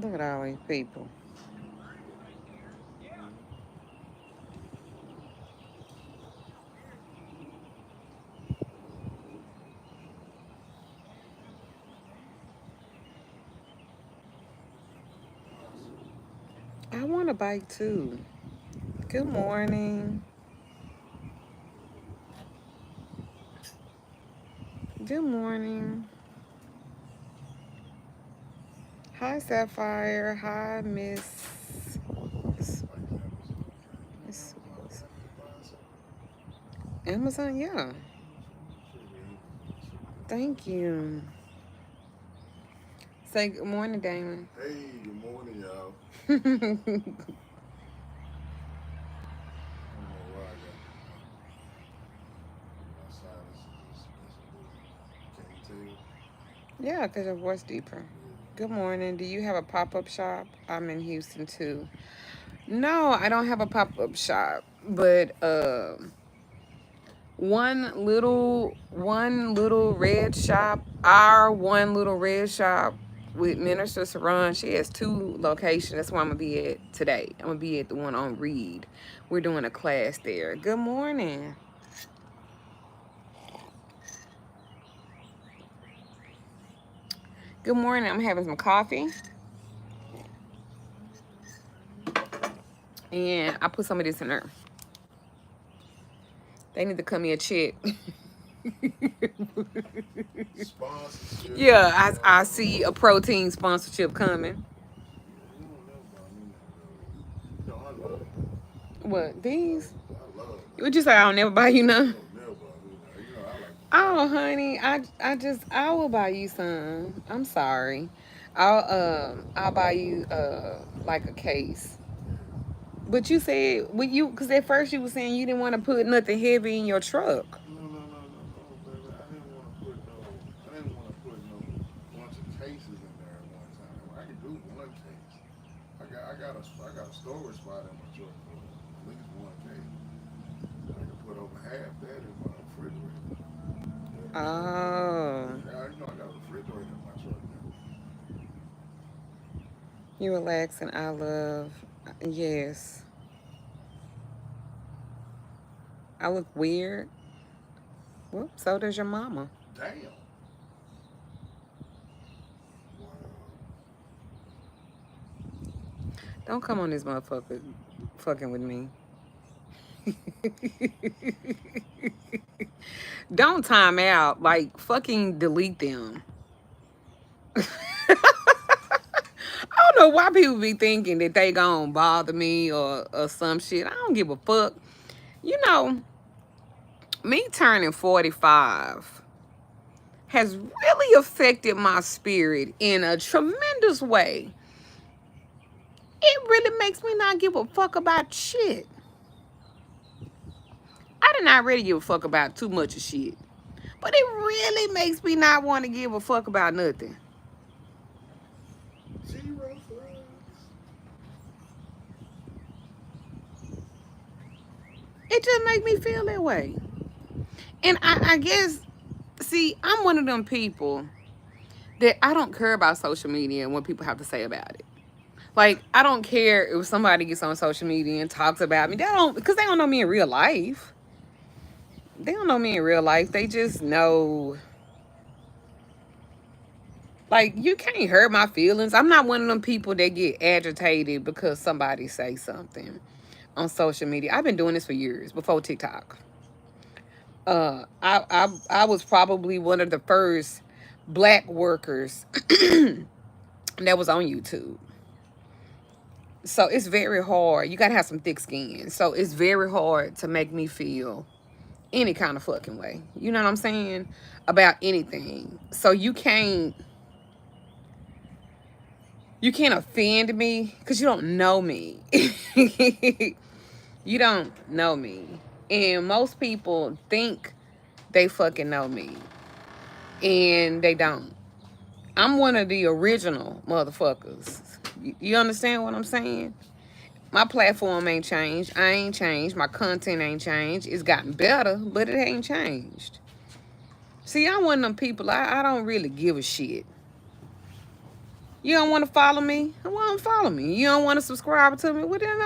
Look at all these people. I want a bike too. Good morning. Good morning. Hi, Sapphire. Hi, Miss Amazon. Yeah. Thank you. Say good morning, Damon. Hey, good morning, y'all. I don't know why I got my sinus is can you tell? Yeah, because your voice deeper. Good morning. Do you have a pop-up shop? I'm in Houston too. No, I don't have a pop-up shop, but one little red shop, our one little red shop with Minister Saran. She has 2 locations. That's where I'm gonna be at today. I'm gonna be at the one on Reed. We're doing a class there. Good morning. Good morning. I'm having some coffee. And I put some of this in there. They need to cut me a check. Sponsorship. Yeah, I see a protein sponsorship coming. You don't know about me, though. You know, I love What, these? I love Would you say I'll never buy you You none? don't never about me, now. You know, I like Oh, honey, I will buy you some. I'm sorry. I'll buy you like a case. But you said when you because at first you were saying you didn't want to put nothing heavy in your truck. no, baby. I didn't want to put no bunch of cases in there at one time. I can do one case. I got a storage spot in my truck for at least one case. I can put over half that in my refrigerator. Oh, You know, I got a refrigerator in my truck now. you relax and I love. Yes, I look weird. Whoop, so does your mama. Damn. Wow. Don't come on this motherfucker fucking with me. Don't time out. Like fucking delete them. I don't know why people be thinking that they gonna bother me or some shit. I don't give a fuck. You know, me turning 45 has really affected my spirit in a tremendous way. It really makes me not give a fuck about shit. I did not really give a fuck about too much of shit. But it really makes me not want to give a fuck about nothing. Zero flags. It just makes me feel that way. And I guess, see, I'm one of them people that I don't care about social media and what people have to say about it. Like, I don't care if somebody gets on social media and talks about me. They don't, because they don't know me in real life. They don't know me in real life. They just know, like, you can't hurt my feelings. I'm not one of them people that get agitated because somebody say something on social media. I've been doing this for years, before TikTok. I was probably one of the first black workers that was on YouTube. So it's very hard. You gotta have some thick skin. So it's very hard to make me feel any kind of fucking way. You know what I'm saying? About anything. So you can't offend me because you don't know me. You don't know me. And most people think they fucking know me. And they don't. I'm one of the original motherfuckers. You understand what I'm saying? My platform ain't changed. I ain't changed. My content ain't changed. It's gotten better, but it ain't changed. See, I'm one of them people, I don't really give a shit. You don't want to follow me? Well, follow me. You don't want to subscribe to me? Well, then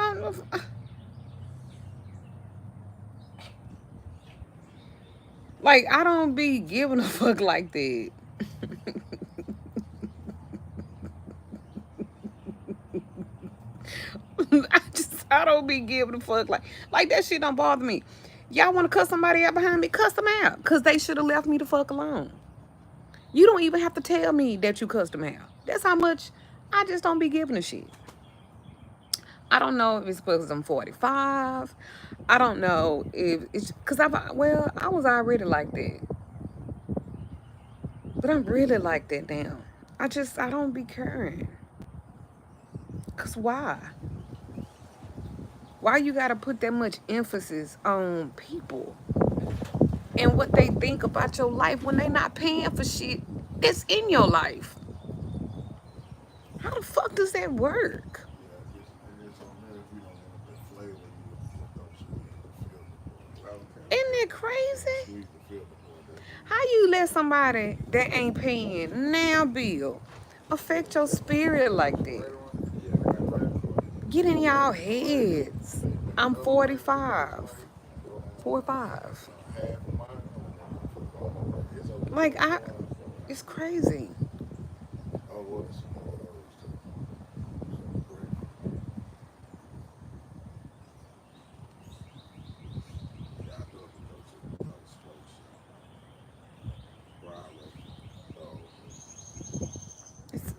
like, I don't be giving a fuck like that. I don't be giving a fuck like that shit don't bother me. Y'all want to cuss somebody out behind me? Cuss them out, cause they should have left me the fuck alone. You don't even have to tell me that you cussed them out. That's how much I just don't be giving a shit. I don't know if it's because I'm 45. I don't know if it's because I was already like that, but I'm really like that now. I don't be caring. Cause why? Why you gotta put that much emphasis on people and what they think about your life when they not paying for shit that's in your life? How the fuck does that work? Yeah, it's on there if you don't want the flavor, you put those sweet the filter board. Okay, Isn't okay. that crazy? Sweet the filter board. That's what How you let somebody that ain't paying now bill affect your spirit like that? Later on? Yeah, I got that for you. Get in y'all flavor. heads. They make I'm another one. You get 45. like 45. half of mine, and then you put all of it. It's okay. Like it's crazy. Oh, well, it's some more of those too. Some grapefruit. Yeah, I love to go to the smoke shop. Friday. So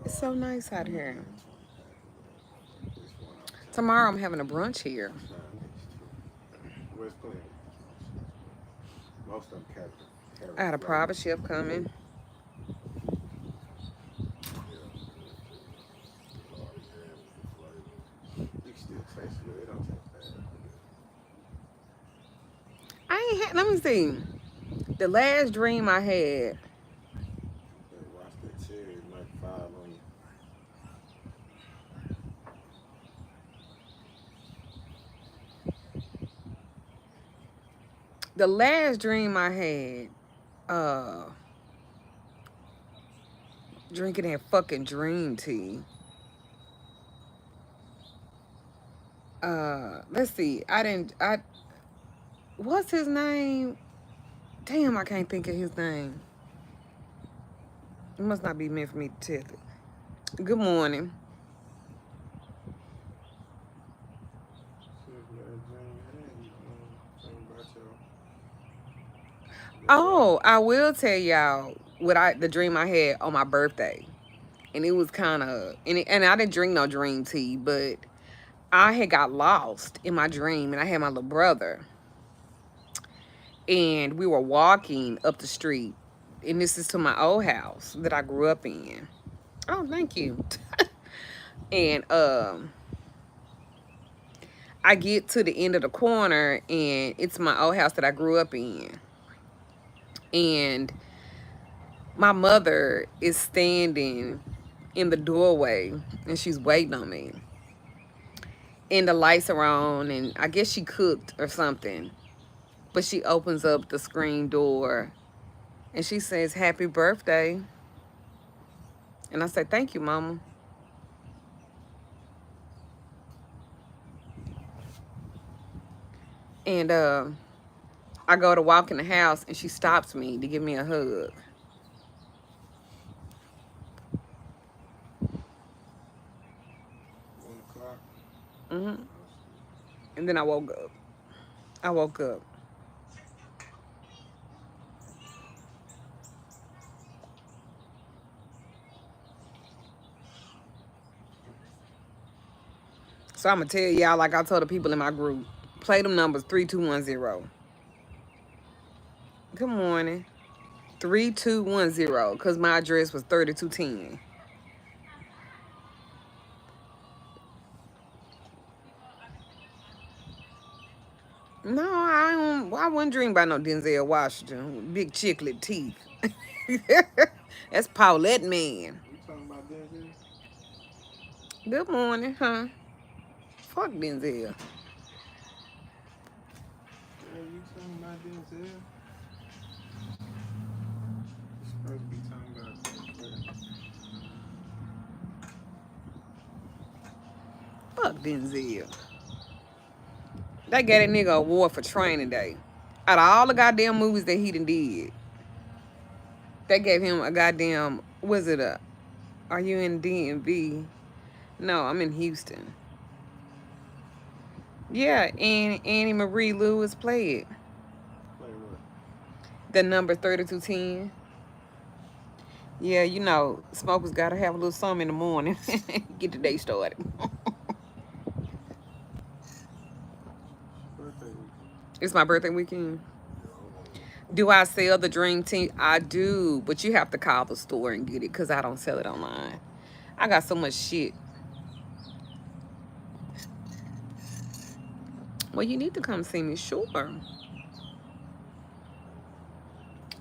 It's so nice out you here. get a 20 pack or whatever. This one out of town. Tomorrow I'm having a brunch here. I'm trying these two. Where's plenty of these? Most of them carry I had a flavor. private chef coming. Yeah, good too. It's already had with the flavor. You can still taste it. It don't taste bad. I ain't had. Let me see. The last dream I had. Better watch that cherry. It might fall on you. The last dream I had. Uh, Drinking that fucking dream tea. Let's see. I didn't. I. What's his name? Damn, I can't think of his name. It must not be meant for me to tell it. Good morning. See if you had a dream you had. Dream about your Oh, I will tell y'all the dream I had on my birthday, and it was kind of and I didn't drink no dream tea, but I had got lost in my dream, and I had my little brother, and we were walking up the street, and this is to my old house that I grew up in. Oh, thank you. And I get to the end of the corner, and it's my old house that I grew up in. And my mother is standing in the doorway, and she's waiting on me. And the lights are on, and I guess she cooked or something. But she opens up the screen door, and she says, "Happy birthday." And I say, "Thank you, Mama." And I go to walk in the house, and she stops me to give me a hug. 1 o'clock. hmm Oh, shit. And then I woke up. I woke up. So I'm gonna tell y'all, like I told the people in my group, play them numbers 3210. Good morning. 3210, because my address was 3210. No, I wouldn't dream about no Denzel Washington. Big chiclet teeth. That's Paulette man. You talking about Denzel? Good morning, huh? Fuck Denzel. Girl, you talking about Denzel? You supposed to be talking about Denzel. Fuck Denzel. They gave that nigga an award for Training Day. Out of all the goddamn movies that he done did, they gave him a goddamn, was it a, are you in DMV? No, I'm in Houston. Yeah, and Annie Marie Lewis played Play what? the number 3210. Yeah, you know, smokers gotta have a little something in the morning. Get the day started. Birthday weekend. It's my birthday weekend. Yeah, I want one. Do I sell the Dream Team? I do, but you have to call the store and get it because I don't sell it online. I got so much shit. Well, you need to come see me, sure.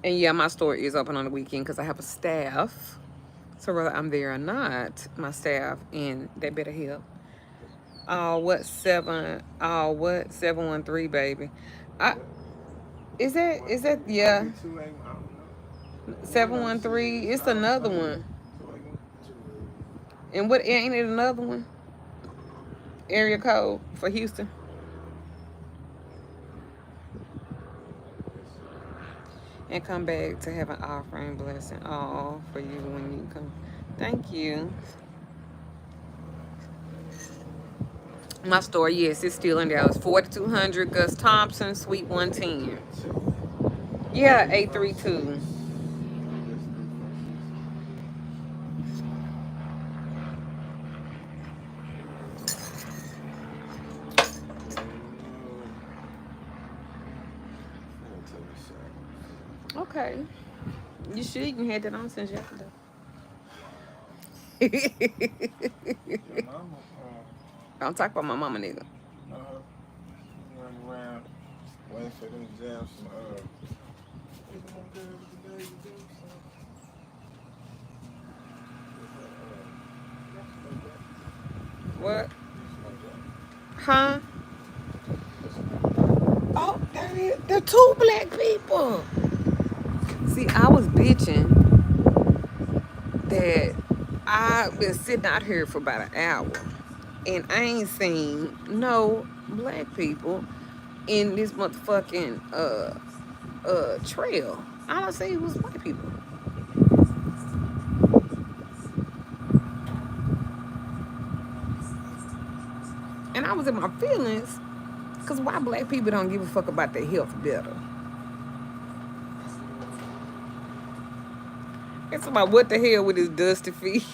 And yeah, my store is open on the weekend because I have a staff. So whether I'm there or not, my staff, and they better help. What 713, baby. I is that yeah, 2 ain't, I don't know. 713. It's another one. 281. And what ain't it another one? Area code for Houston. And come back to have an offering blessing all for you when you come. Thank you. My store, yes, it's still in there. It's 4200 Gus Thomasson Suite 110. Yeah, 832. Okay. You should. You had that on since yesterday. Your mama, Don't talk about my mama, nigga. running around waiting for them jams from what's my girl today to do something? What? Huh? Oh, they're two black people. See, I was bitching that I've been sitting out here for about an hour and I ain't seen no black people in this motherfucking trail. All I see was white people. And I was in my feelings because why black people don't give a fuck about their health better? It's about what the hell with his dusty feet.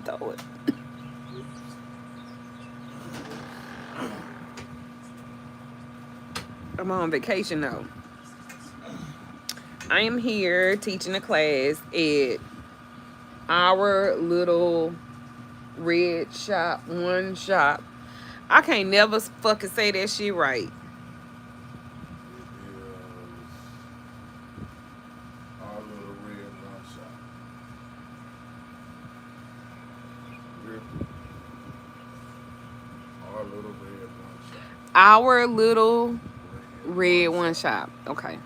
Throw it. I'm on vacation though. I am here teaching a class at our little red shop, one shop. I can't never fucking say that shit right. It is our little red one shot. Our little red one shot. Our little red one shop. Okay.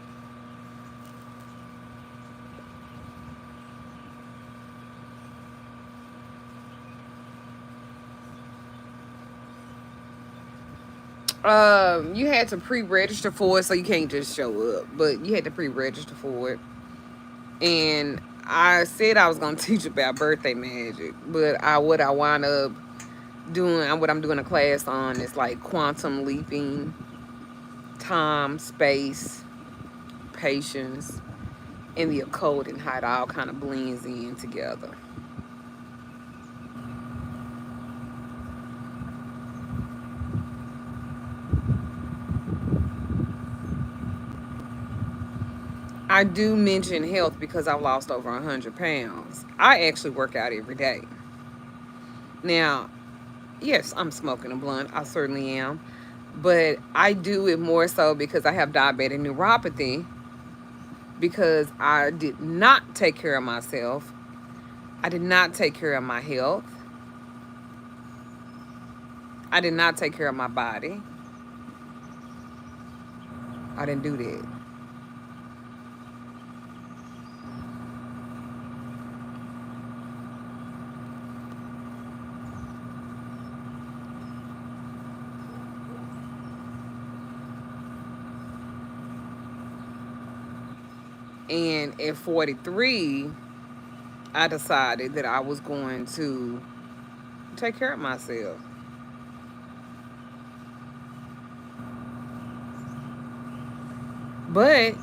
You had to pre-register for it, so you can't just show up. But you had to pre-register for it. And I said I was gonna teach about birthday magic, but what I wind up doing, what I'm doing a class on is like quantum leaping, time, space, patience, and the occult, and how it all kind of blends in together. I do mention health because I've lost over 100 pounds. I actually work out every day. Now, yes, I'm smoking a blunt. I certainly am. But I do it more so because I have diabetic neuropathy, because I did not take care of myself. I did not take care of my health. I did not take care of my body. I didn't do that. And at 43, I decided that I was going to take care of myself. But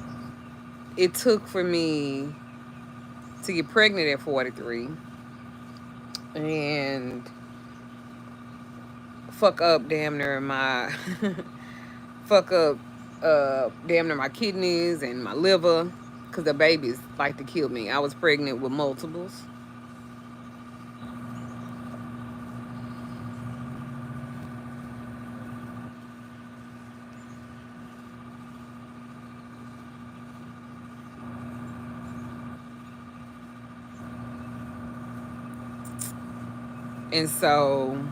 it took for me to get pregnant at 43 and fuck up damn near my fuck up damn near my kidneys and my liver because the babies like to kill me. I was pregnant with multiples. And so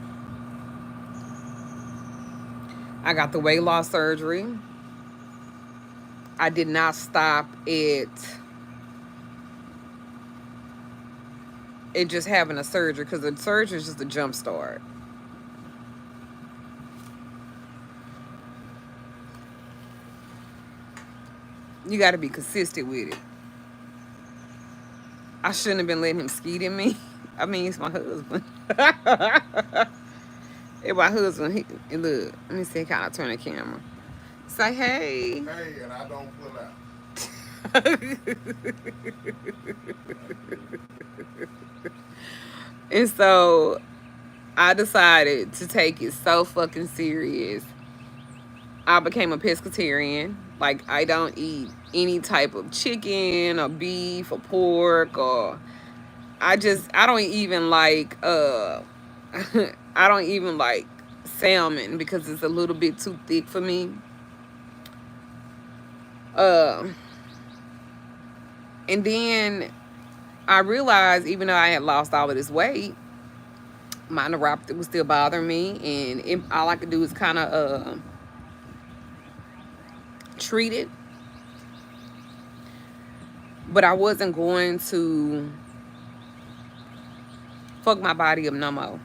I got the weight loss surgery. I did not stop it just having a surgery because the surgery is just a jump start. You got to be consistent with it. I shouldn't have been letting him skeet in me. I mean, it's my husband. It's my husband. Look, let me see how I turn the camera. Say hey. Hey, and I don't pull out. And so I decided to take it so fucking serious. I became a pescatarian. Like, I don't eat any type of chicken or beef or pork or I don't even like I don't even like salmon because it's a little bit too thick for me. Uh and then I realized even though I had lost all of this weight, my neuropathy was still bothering me, and all I could do is kind of treat it, but I wasn't going to fuck my body up no more.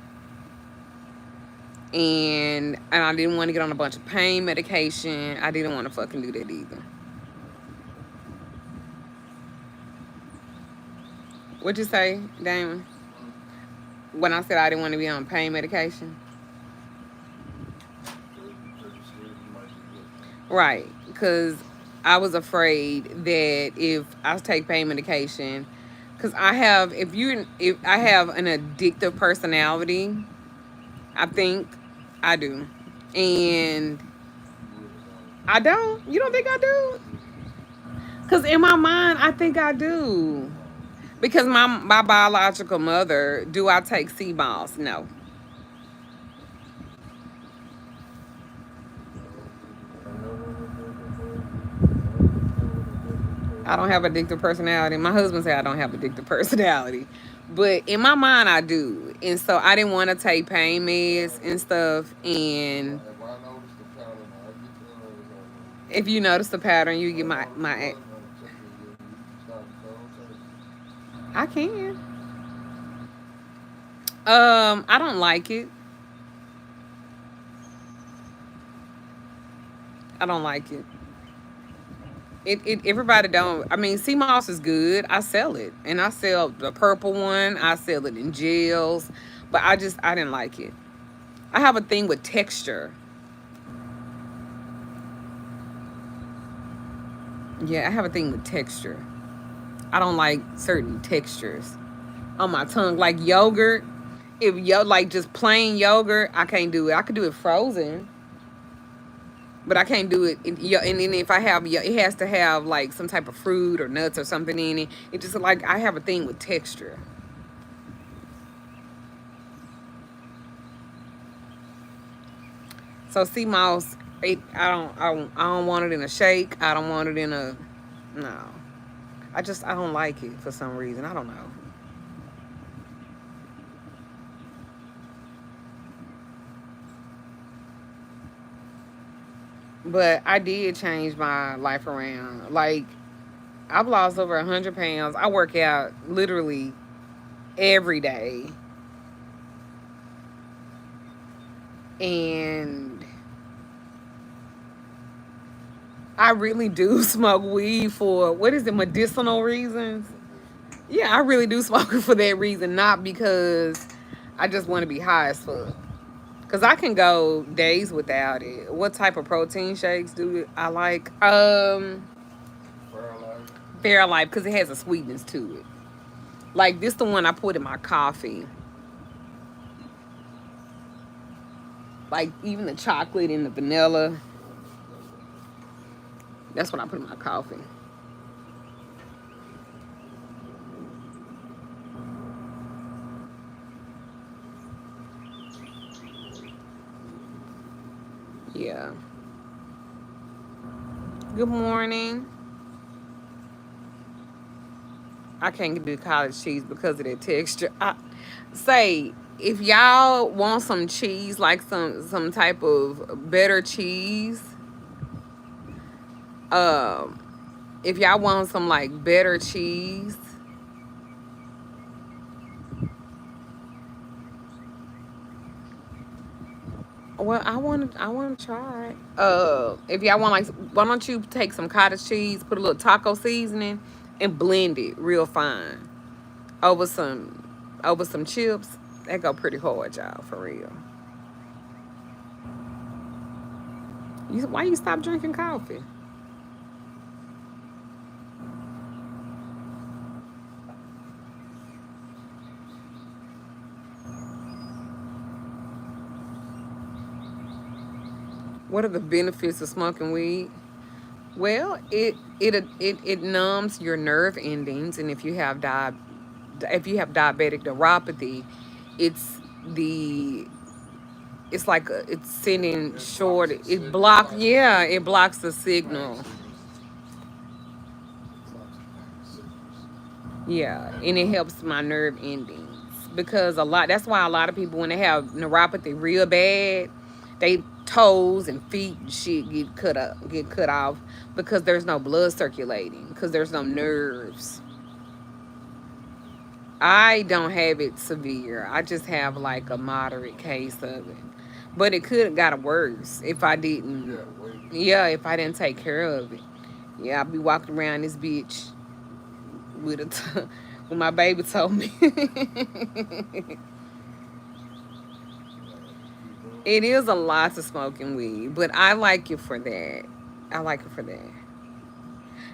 And I didn't want to get on a bunch of pain medication. I didn't want to fucking do that either. What'd you say, Damon? When I said I didn't want to be on pain medication? Right, because I was afraid that if I take pain medication, because I have, if I have an addictive personality, I think I do, and I don't. You don't think I do? Because in my mind, I think I do. Because my biological mother, do I take sea moss? No. I don't have addictive personality. My husband said I don't have addictive personality. But in my mind, I do. And so I didn't want to take pain meds and stuff. And If I notice the pattern, I get the if you notice the pattern, you get I my notice the pattern, you start the cold I can. I don't like it. I don't like it. It everybody don't. I mean, sea moss is good. I sell it, and I sell the purple one. I sell it in gels, but I didn't like it. I have a thing with texture. Yeah, I have a thing with texture. I don't like certain textures on my tongue, like yogurt. If like just plain yogurt, I can't do it. I could do it frozen, but I can't do it. And then if I have, it has to have like some type of fruit or nuts or something in it. It just like I have a thing with texture. So sea moss, I don't want it in a shake. I don't want it in a, no. I don't like it for some reason. I don't know. But I did change my life around. Like, I've lost over 100 pounds. I work out literally every day. And I really do smoke weed for, what is it, medicinal reasons? Yeah, I really do smoke it for that reason, not because I just want to be high as fuck. Cause I can go days without it. What type of protein shakes do I like? Fairlight. Fairlife, because it has a sweetness to it. Like this, the one I put in my coffee. Like even the chocolate and the vanilla. That's what I put in my coffee. Yeah. Good morning. I can't do cottage cheese because of the texture. Say if y'all want some cheese, like some type of better cheese, um, if y'all want some like better cheese, well, I want to try it. If y'all want like, why don't you take some cottage cheese, put a little taco seasoning, and blend it real fine over some chips. That go pretty hard, y'all, for real. Why you stop drinking coffee? What are the benefits of smoking weed? Well, it numbs your nerve endings, and if you have diabetic neuropathy, it's the it's like it's sending It blocks short. the It signal. It block blocks the yeah, signal. it blocks the Pain signal. signals. Blocks the pain signals. Yeah, And and it helps my nerve endings because a lot. That's why a lot of people when they have neuropathy real bad, they toes and feet and shit get cut off because there's no blood circulating because there's no nerves. I don't have it severe. I just have like a moderate case of it, but it could have got worse if I you didn't. gotta wait. Yeah, if I didn't take care of it. Yeah, I'd be walking around this bitch with when my baby told me. Keep doing It is a lot to smoking weed, but I like it for that. I like it for that.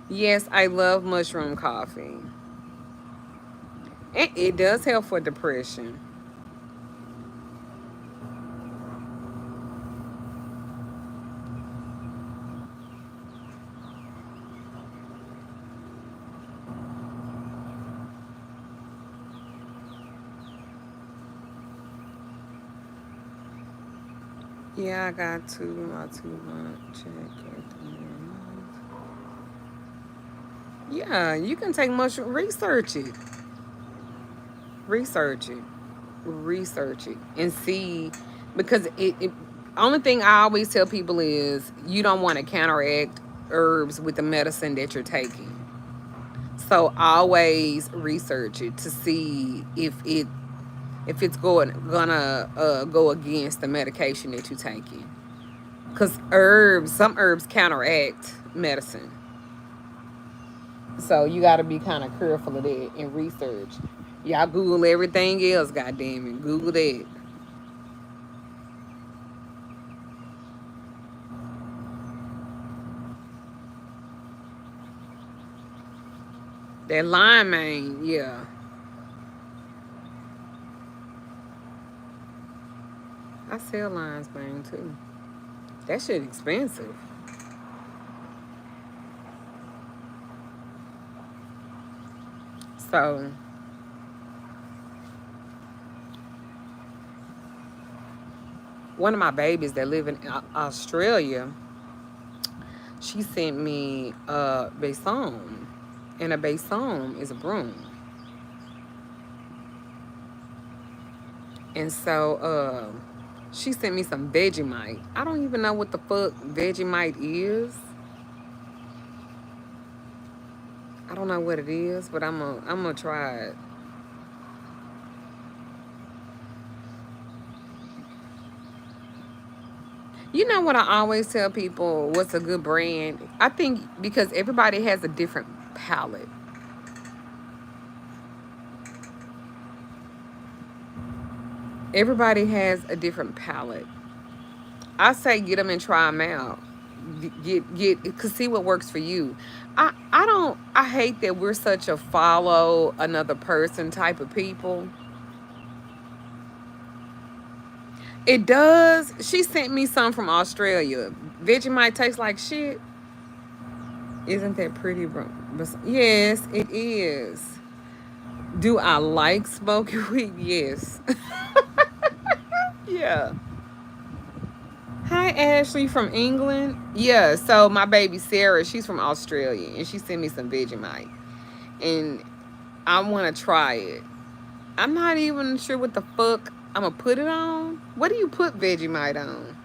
Yes, I love mushroom coffee. It does help for depression. Yeah, I got my 2 month check at the end of the month. Yeah, you can take mushroom. Research it, research it, and see because it only thing I always tell people is you don't want to counteract herbs with the medicine that you're taking. So always research it to see if it's gonna go against the medication that you're taking. Cause some herbs counteract medicine. So you got to be kind of careful of that and research. Y'all Google everything else, goddamn it. Google that. That limeade, yeah. I sell lion's mane too. That shit expensive. So one of my babies that live in Australia, she sent me a besom, and a besom is a broom. And so She sent me some Vegemite. I don't even know what the fuck Vegemite is. I don't know what it is, but I'm gonna try it. You know what I always tell people? What's a good brand? I think because everybody has a different palate. Everybody has a different palate. I say get them and try them out. Cause see what works for you. I don't. I hate that we're such a follow another person type of people. It does. She sent me some from Australia. Vegemite tastes like shit. Isn't that pretty, bro? Yes, it is. Do I like smoking weed? Yes. Yeah. Hi, Ashley from England. Yeah, so my baby Sarah, she's from Australia, and she sent me some Vegemite, and I want to try it. I'm not even sure what the fuck I'm gonna put it on. What do you put Vegemite on?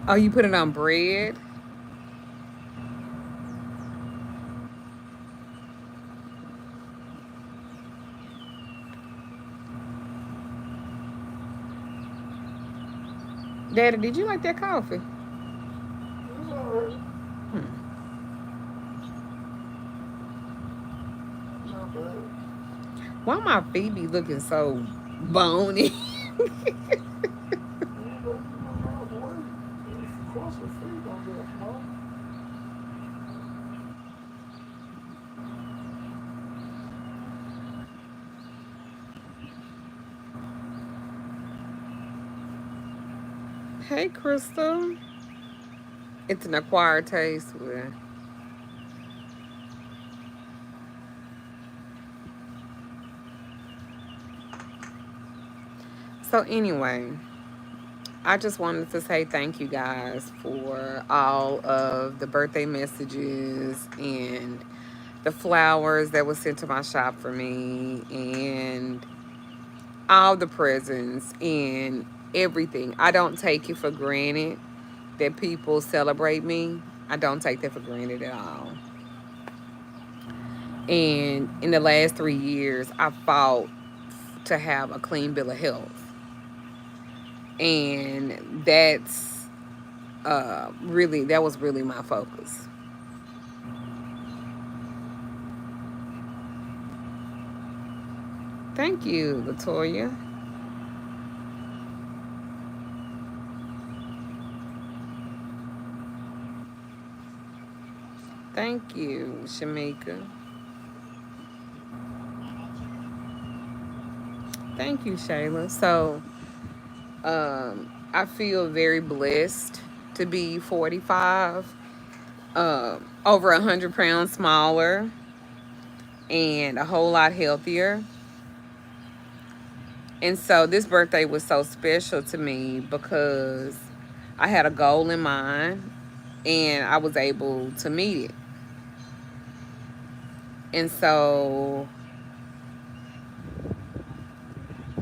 Oh, you put it on bread? Daddy, did you like that coffee? It's alright. Hmm. Not bad. Why my feet be looking so bony? You know, not work. Of course, the feet don't get small. Hey, Crystal. It's an acquired taste. So anyway, I just wanted to say thank you guys for all of the birthday messages and the flowers that was sent to my shop for me and all the presents and everything. I don't take it for granted that people celebrate me. I don't take that for granted at all. And in the last 3 years, I fought to have a clean bill of health. And that was really my focus. Thank you, Latoya. Thank you, Shamika. Thank you, Shayla. So, I feel very blessed to be 45, over 100 pounds smaller, and a whole lot healthier. And so, this birthday was so special to me because I had a goal in mind and I was able to meet it. And so,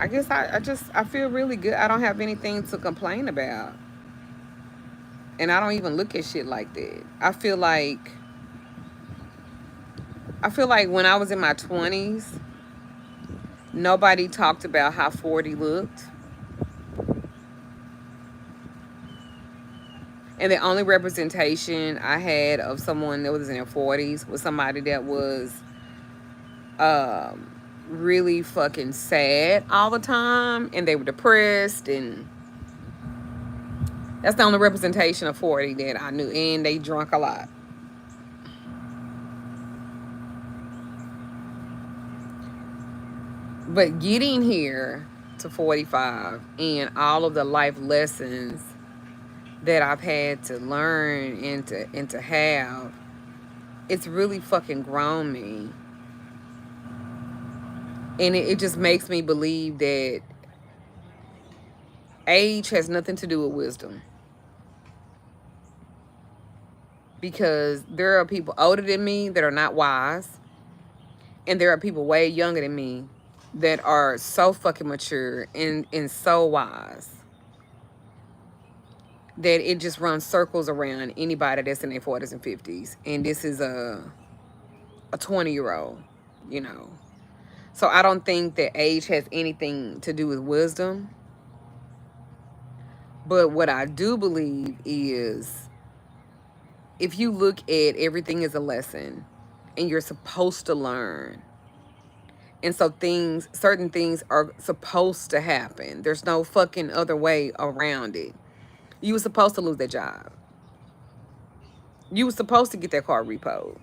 I guess I feel really good. I don't have anything to complain about. And I don't even look at shit like that. I feel like when I was in my 20s, nobody talked about how 40 looked. And the only representation I had of someone that was in their 40s was somebody that was um, really fucking sad all the time and they were depressed, and that's the only representation of 40 that I knew, and they drunk a lot. But getting here to 45 and all of the life lessons that I've had to learn and to have, it's really fucking grown me. And it just makes me believe that Age has nothing to do with wisdom. Because there are people older than me that are not wise. And there are people way younger than me that are so fucking mature and so wise that it just runs circles around anybody that's in their 40s and 50s. And this is a 20-year-old, you know. So I don't think that age has anything to do with wisdom. But what I do believe is if you look at everything as a lesson and you're supposed to learn, and so certain things are supposed to happen. There's no fucking other way around it. You were supposed to lose that job. You were supposed to get that car repoed.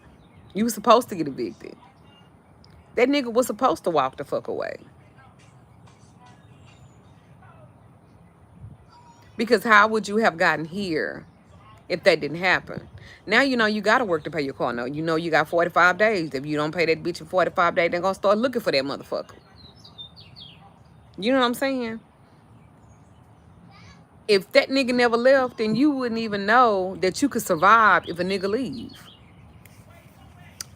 You were supposed to get evicted. That nigga was supposed to walk the fuck away. Because how would you have gotten here if that didn't happen? Now you know you got to work to pay your car note. You know you got 45 days. If you don't pay that bitch in 45 days, they're going to start looking for that motherfucker. You know what I'm saying? If that nigga never left, then you wouldn't even know that you could survive if a nigga leave.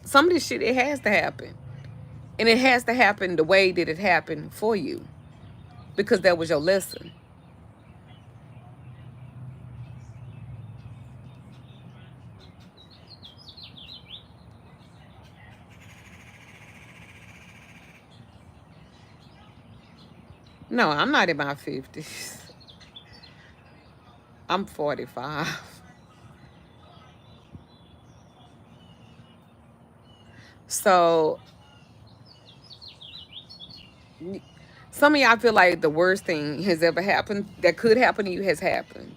Some of this shit, it has to happen. And it has to happen the way that it happened for you. Because that was your lesson. No, I'm not in my 50s. I'm 45. So, some of y'all feel like the worst thing has ever happened, that could happen to you, has happened.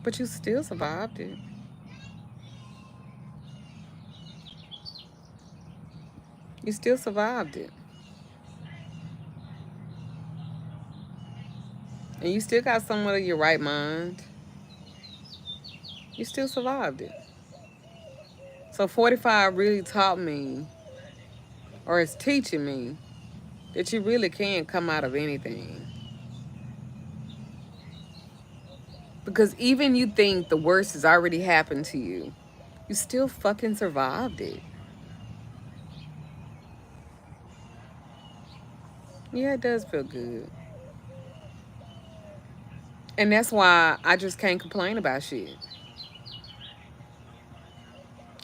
But you still survived it. You still survived it. And you still got somewhat of your right mind. You still survived it. So 45 really taught me, or is teaching me, that you really can come out of anything. Because even you think the worst has already happened to you, you still fucking survived it. Yeah, it does feel good. And that's why I just can't complain about shit.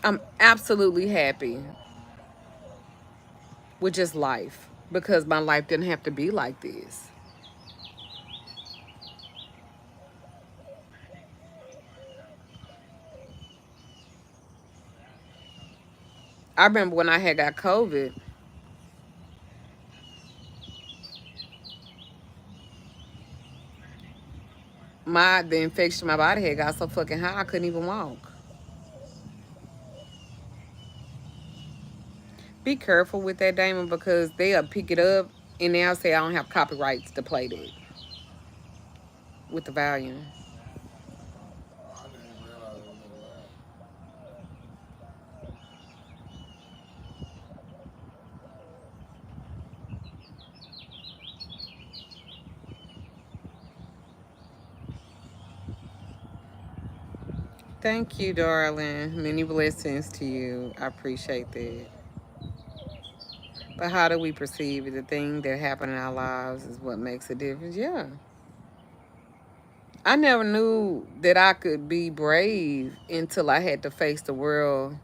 I'm absolutely happy with just life because my life didn't have to be like this. I remember when I had got COVID, the infection in my body had got so fucking high I couldn't even walk. Be careful with that, Damon, because they'll pick it up and they'll say I don't have copyrights to play that with the volume. Oh, I didn't even realize it was that loud. Thank you, darling. Many blessings to you. I appreciate that. But how do we perceive it? The thing that happened in our lives is what makes a difference. Yeah. I never knew that I could be brave until I had to face the world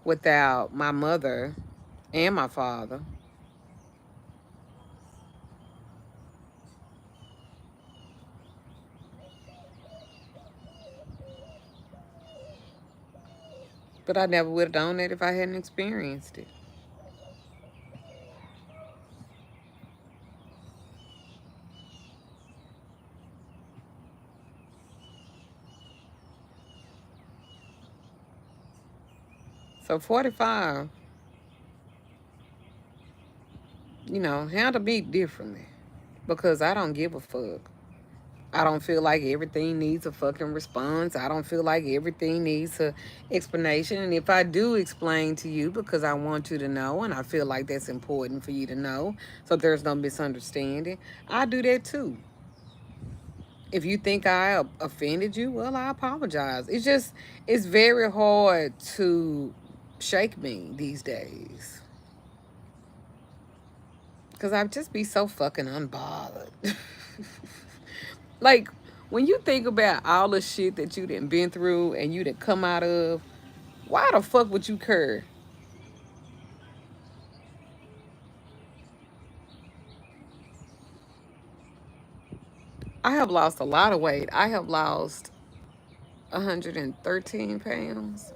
without my mother and my father. But I never would have done that if I hadn't experienced it. So 45, handle me differently because I don't give a fuck. I don't feel like everything needs a fucking response. I don't feel like everything needs a explanation. And if I do explain to you because I want you to know and I feel like that's important for you to know so there's no misunderstanding, I do that too. If you think I offended you, well, I apologize. It's just, it's very hard to shake me these days. Because I just be so fucking unbothered. Like, when you think about all the shit that you done been through and you done come out of, why the fuck would you care? I have lost a lot of weight. I have lost 113 pounds.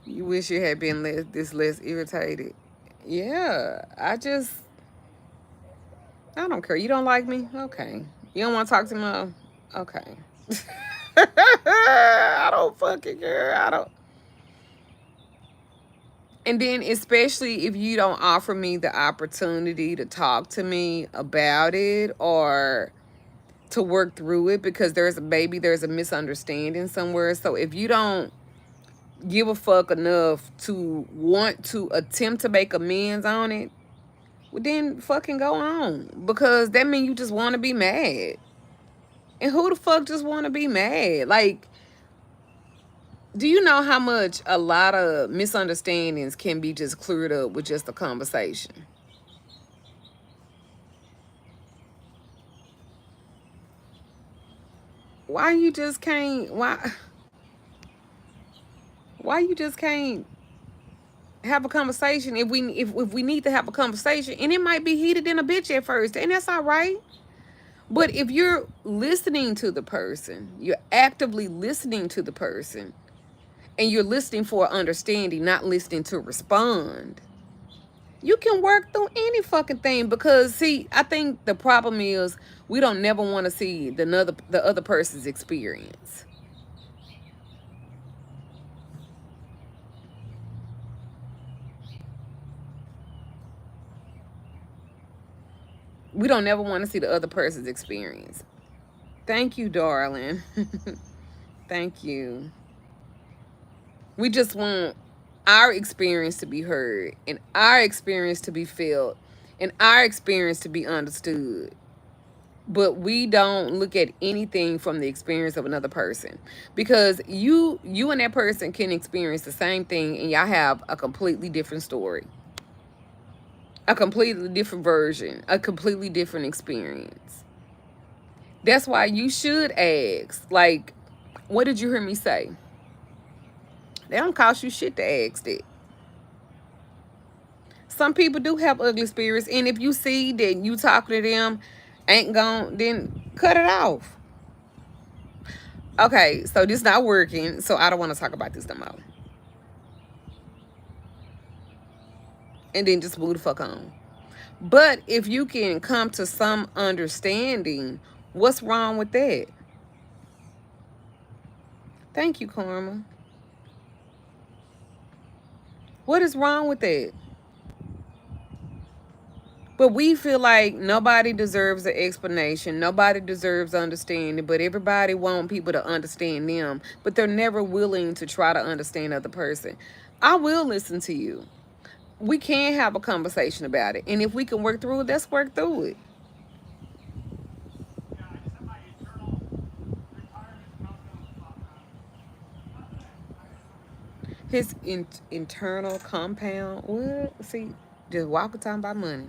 You wish you had been less irritated. Yeah, I don't care. You don't like me? Okay. You don't want to talk to me? Okay. I don't fucking care. I don't. And then, especially if you don't offer me the opportunity to talk to me about it or to work through it because there's a misunderstanding somewhere. So if you don't give a fuck enough to want to attempt to make amends on it, well then fucking go on. Because that means you just want to be mad. And who the fuck just want to be mad? Like, do you know how much a lot of misunderstandings can be just cleared up with just a conversation? Why you just can't why you just can't have a conversation if we need to have a conversation, and it might be heated in a bitch at first, and that's all right. But if you're listening to the person, you're actively listening to the person, and you're listening for understanding, not listening to respond, you can work through any fucking thing. Because see, I think the problem is we don't never want to see the other person's experience. We don't never want to see the other person's experience. Thank you, darling. Thank you. We just want our experience to be heard and our experience to be felt and our experience to be understood. But we don't look at anything from the experience of another person, because you and that person can experience the same thing and y'all have a completely different story, a completely different version, a completely different experience. That's why you should ask, like, what did you hear me say? They don't cost you shit to ask that. Some people do have ugly spirits, and if you see that you talking to them ain't gone, then cut it off. Okay, so this not working, so I don't want to talk about this no more. And then just move the fuck on. But if you can come to some understanding, what's wrong with that? Thank you, Karma. What is wrong with that? But we feel like nobody deserves an explanation. Nobody deserves understanding. But everybody want people to understand them. But they're never willing to try to understand the other person. I will listen to you. We can have a conversation about it. And if we can work through it, let's work through it. His internal compound. What? See, just walking talking about money.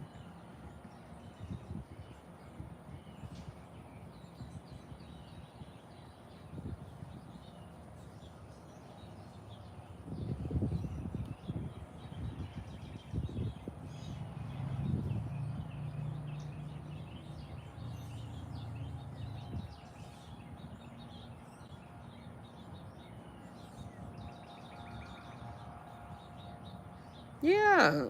Yeah,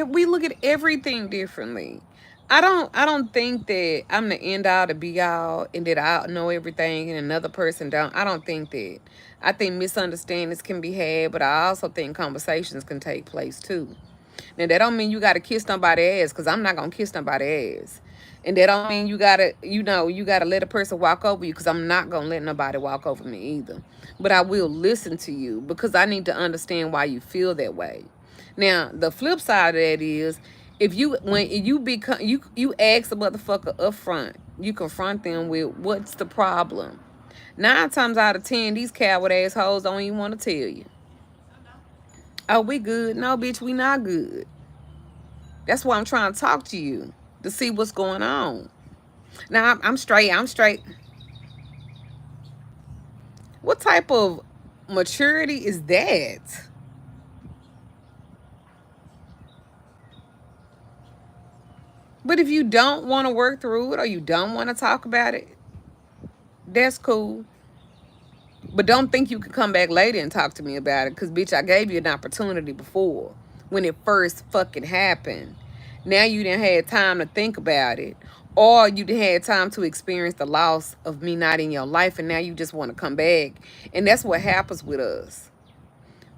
we look at everything differently. I don't think that I'm the end all to be all and that I know everything and another person don't. I don't think that. I think misunderstandings can be had, but I also think conversations can take place too. Now that don't mean you gotta kiss somebody's ass, cause I'm not gonna kiss somebody's ass. And that don't mean you gotta, you gotta let a person walk over you, cause I'm not gonna let nobody walk over me either. But I will listen to you because I need to understand why you feel that way. Now the flip side of that is, if you when you become you ask a motherfucker up front, you confront them with what's the problem. 9 times out of 10, these coward assholes don't even want to tell you. Oh, we good? No, bitch, we not good. That's why I'm trying to talk to you to see what's going on. Now I'm straight. I'm straight. What type of maturity is that? But if you don't want to work through it or you don't want to talk about it, that's cool. But don't think you can come back later and talk to me about it, because, bitch, I gave you an opportunity before when it first fucking happened. Now you didn't have time to think about it, or you didn't have time to experience the loss of me not in your life, and now you just want to come back. And that's what happens with us.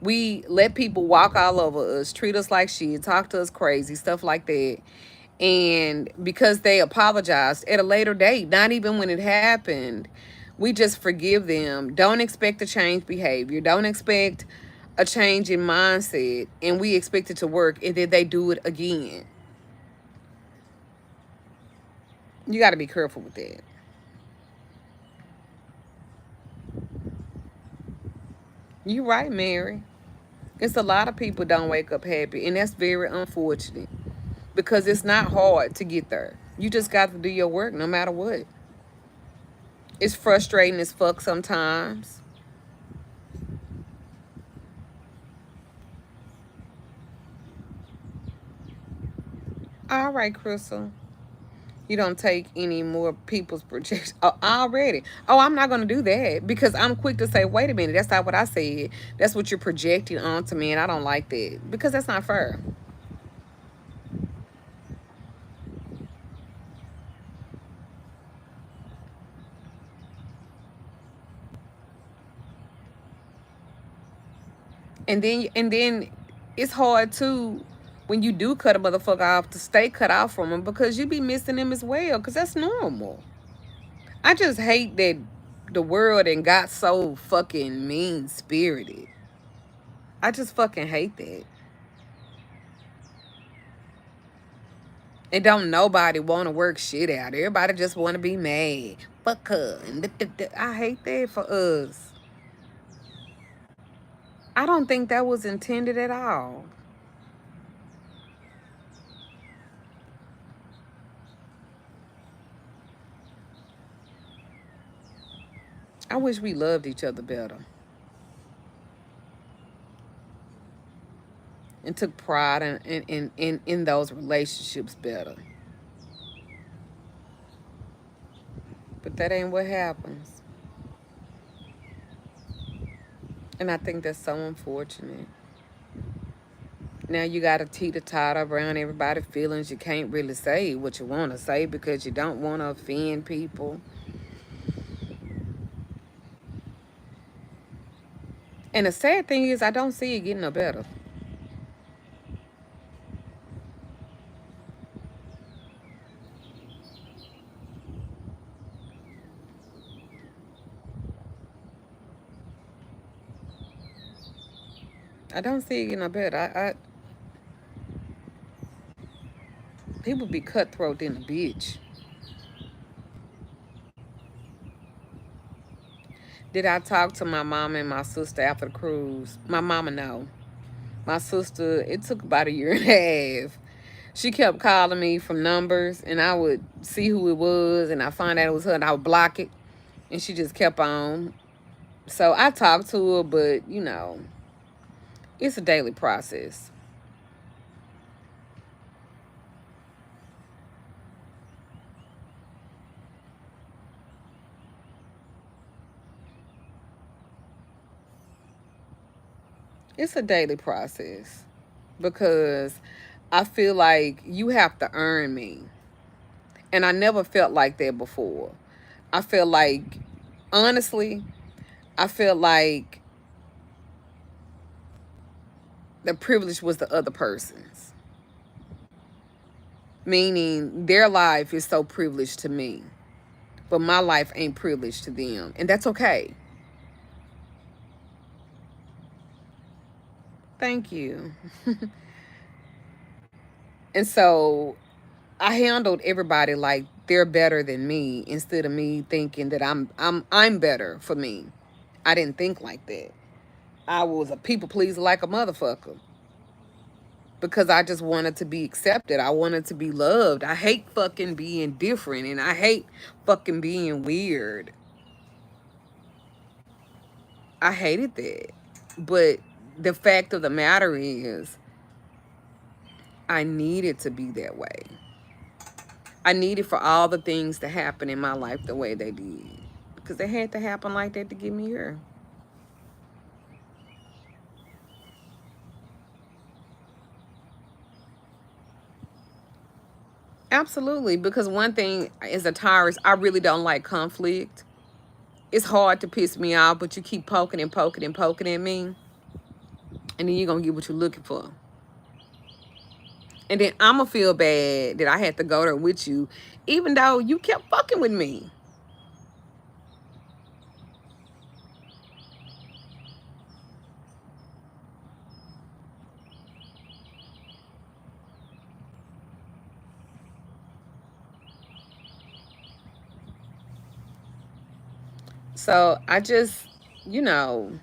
We let people walk all over us, treat us like shit, talk to us crazy, stuff like that. And because they apologized at a later date, not even when it happened, we just forgive them. Don't expect a change behavior. Don't expect a change in mindset. And we expect it to work, and then they do it again. You got to be careful with that. You're right, Mary. It's a lot of people don't wake up happy, and that's very unfortunate, because it's not hard to get there. You just got to do your work no matter what. It's frustrating as fuck sometimes. All right, Crystal. You don't take any more people's projections already. Oh, I'm not going to do that, because I'm quick to say, wait a minute, that's not what I said. That's what you're projecting onto me, and I don't like that, because that's not fair. And then it's hard too when you do cut a motherfucker off to stay cut off from him, because you be missing him as well, because that's normal. I just hate that the world and got so fucking mean spirited. I just fucking hate that. And don't nobody want to work shit out. Everybody just want to be mad. Fuck her. I hate that for us. I don't think that was intended at all. I wish we loved each other better and took pride in those relationships better. But that ain't what happens. And I think that's so unfortunate. Now you got to teeter-totter around everybody's feelings. You can't really say what you want to say because you don't want to offend people. And the sad thing is, I don't see it getting no better. I don't see it getting no better. People be cutthroat in a bitch. Did I talk to my mom and my sister after the cruise? My mama, no. My sister, it took about a year and a half. She kept calling me from numbers, and I would see who it was, and I find out it was her, and I would block it, and she just kept on. So I talked to her, but, it's a daily process. It's a daily process, because I feel like you have to earn me. And I never felt like that before. I feel like, honestly, I feel like the privilege was the other person's. Meaning their life is so privileged to me, but my life ain't privileged to them. And that's okay. Thank you. And so I handled everybody like they're better than me instead of me thinking that I'm better for me. I didn't think like that. I was a people pleaser like a motherfucker because I just wanted to be accepted. I wanted to be loved. I hate fucking being different and I hate fucking being weird. I hated that. But the fact of the matter is, I needed to be that way. I needed for all the things to happen in my life the way they did. Because they had to happen like that to get me here. Absolutely. Because one thing as a Taurus, I really don't like conflict. It's hard to piss me off, but you keep poking and poking and poking at me. And then you're going to get what you're looking for. And then I'm going to feel bad that I had to go there with you, even though you kept fucking with me. So I just, you know,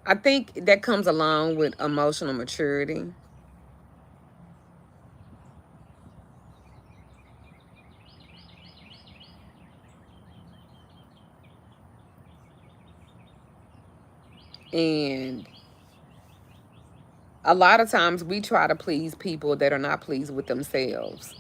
I think that comes along with emotional maturity. And a lot of times we try to please people that are not pleased with themselves.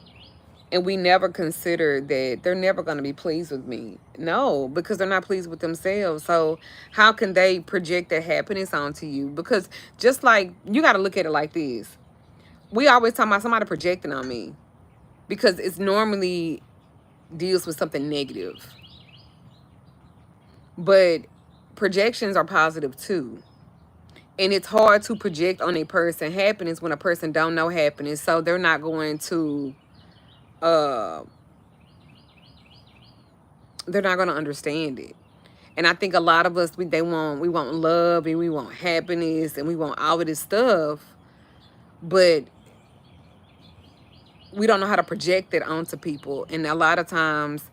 And we never consider that they're never going to be pleased with me. No, because they're not pleased with themselves. So how can they project their happiness onto you? Because just like, you got to look at it like this. We always talk about somebody projecting on me because it's normally deals with something negative. But projections are positive too. And it's hard to project on a person happiness when a person don't know happiness. So they're not going to they're not going to understand it. And I think a lot of us, we want love and we want happiness and we want all of this stuff, but we don't know how to project it onto people. And a lot of times,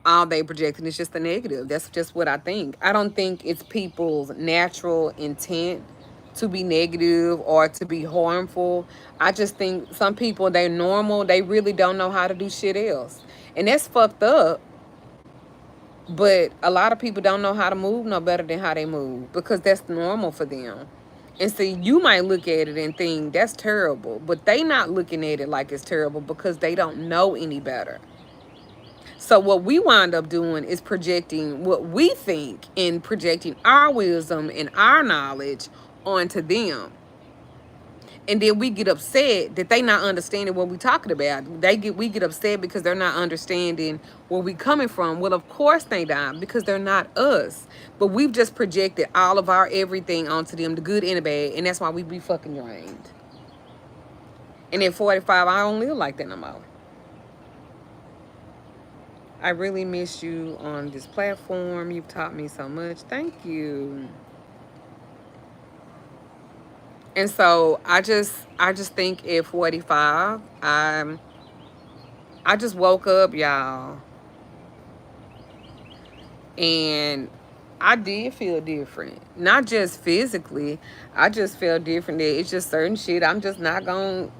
all they projecting is just the negative. That's just what I think. I don't think it's people's natural intent to be negative or to be harmful. I just think some people, they're normal. They really don't know how to do shit else. And that's fucked up. But a lot of people don't know how to move no better than how they move because that's normal for them. And so you might look at it and think that's terrible, but they not looking at it like it's terrible because they don't know any better. So what we wind up doing is projecting what we think and projecting our wisdom and our knowledge onto them. And then we get upset that they not understanding what we talking about. We get upset because they're not understanding where we coming from. Well, of course they not, because they're not us. But we've just projected all of our everything onto them, the good and the bad, and that's why we be fucking drained. And at 45, I don't live like that no more. I really miss you on this platform. You've taught me so much. Thank you. And so I just think at 45, I just woke up, y'all. And I did feel different. Not just physically. I just felt different. That it's just certain shit I'm just not going.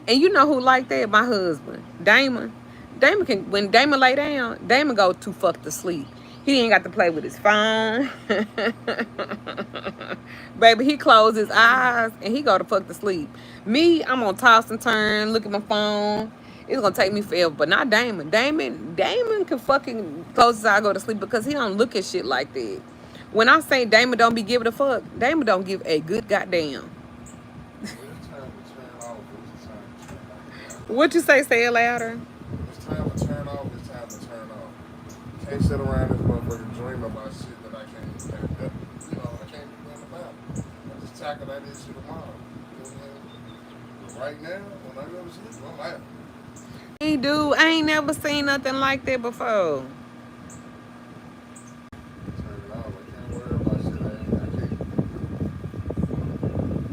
And you know who like that? My husband, Damon. When Damon lay down, Damon go to fuck to sleep. He ain't got to play with his phone. Baby, he close his eyes and he go to fuck to sleep. Me, I'm gonna toss and turn, look at my phone. It's gonna take me forever, but not Damon. Damon can fucking close his eyes, go to sleep because he don't look at shit like that. When I say Damon don't be giving a fuck, Damon don't give a good goddamn. What you say? Say it louder. It's time to turn off. It's time to turn off. Can't sit around this motherfucker dream about shit that I can't, I can't do nothing about. I just tackle that issue tomorrow. You know what I mean? right now, when I go to sleep, I'm out. He do. I ain't never seen nothing like that before. Turn it off. I can't worry about shit. I can't.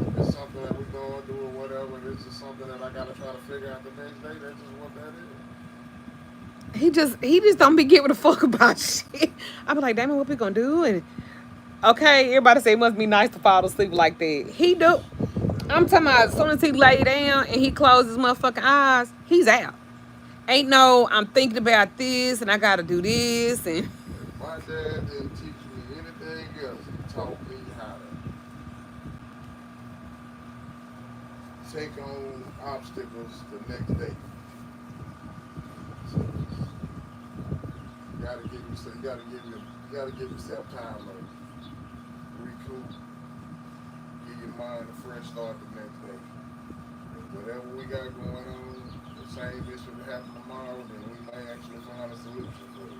If it's something that we going to do or whatever, this is something that I got to try to figure out the next day. That's just what that is. He just don't be giving a fuck about shit. I be like, damn it, what we gonna do? And okay, everybody say it must be nice to fall asleep like that. He do. I'm talking about as soon as he lay down and he closes his motherfucking eyes, he's out. Ain't no, I'm thinking about this and I gotta do this and If my dad didn't teach me anything else, he taught me how to take on obstacles the next day. So you gotta give yourself, you gotta give yourself time to recoup, give your mind a fresh start the next day. And whatever we got going on, the same issue will happen tomorrow, then we may actually find a solution for it.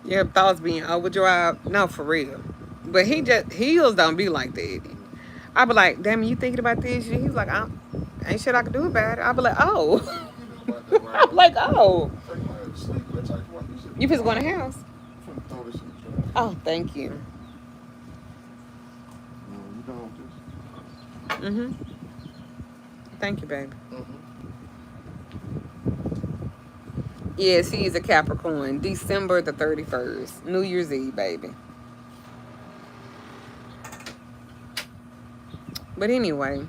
your thoughts being overdrive. No, for real. But he just heels don't be like that. I be like, damn, you thinking about this? He's like, I ain't shit I can do about it. I be like, oh. What you thinking about that right I'm now? like, oh. Take my ass to sleep. Let's take one. You You should just going to the house? I'm finna throw this in the trash. Oh, thank you. You done with this? Mm-hmm. Thank you, baby. Yes, he is a Capricorn. December the 31st. New Year's Eve, baby. But anyway,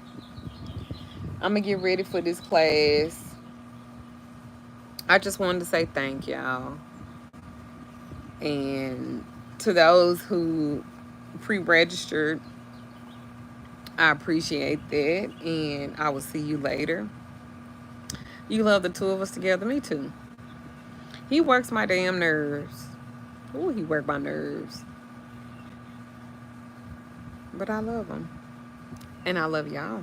I'm going to get ready for this class. I just wanted to say thank y'all. And to those who pre-registered, I appreciate that. And I will see you later. You love the two of us together. Me too. He works my damn nerves. Ooh, he worked my nerves. But I love him. And I love y'all.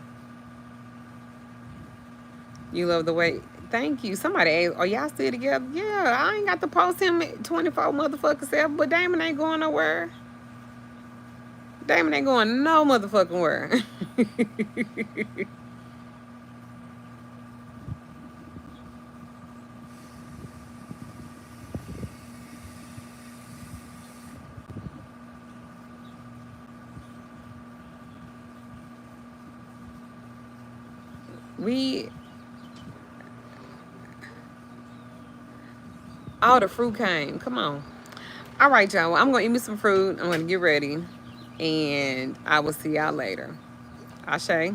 You love the way. Thank you. Somebody asked, are y'all still together? Yeah, I ain't got to post him at 24 motherfucking 7, but Damon ain't going nowhere. Damon ain't going no motherfucking where. we, all the fruit came. Come on. All right, y'all. Well, I'm going to eat me some fruit. I'm going to get ready. And I will see y'all later. Ashe.